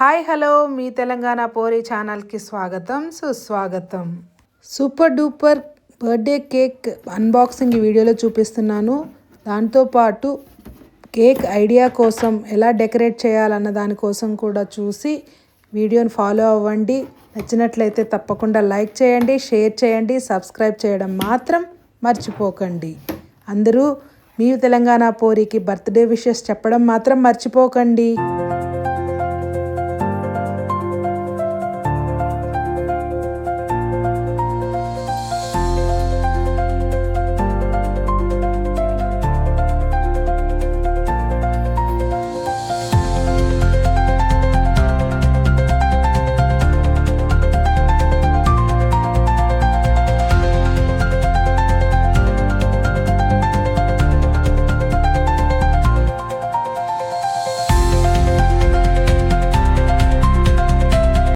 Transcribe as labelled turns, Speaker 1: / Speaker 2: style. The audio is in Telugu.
Speaker 1: హాయ్ హలో మీ తెలంగాణ పోరి ఛానల్కి స్వాగతం సుస్వాగతం. Super duper birthday cake unboxing ఈ వీడియోలో చూపిస్తున్నాను. దాంతోపాటు కేక్ ఐడియా కోసం ఎలా డెకరేట్ చేయాలన్న దానికోసం కూడా చూసి వీడియోని ఫాలో అవ్వండి. నచ్చినట్లయితే తప్పకుండా లైక్ చేయండి, షేర్ చేయండి, సబ్స్క్రైబ్ చేయడం మాత్రం మర్చిపోకండి. అందరూ మీ తెలంగాణ పోరికి బర్త్డే విషెస్ చెప్పడం మాత్రం మర్చిపోకండి.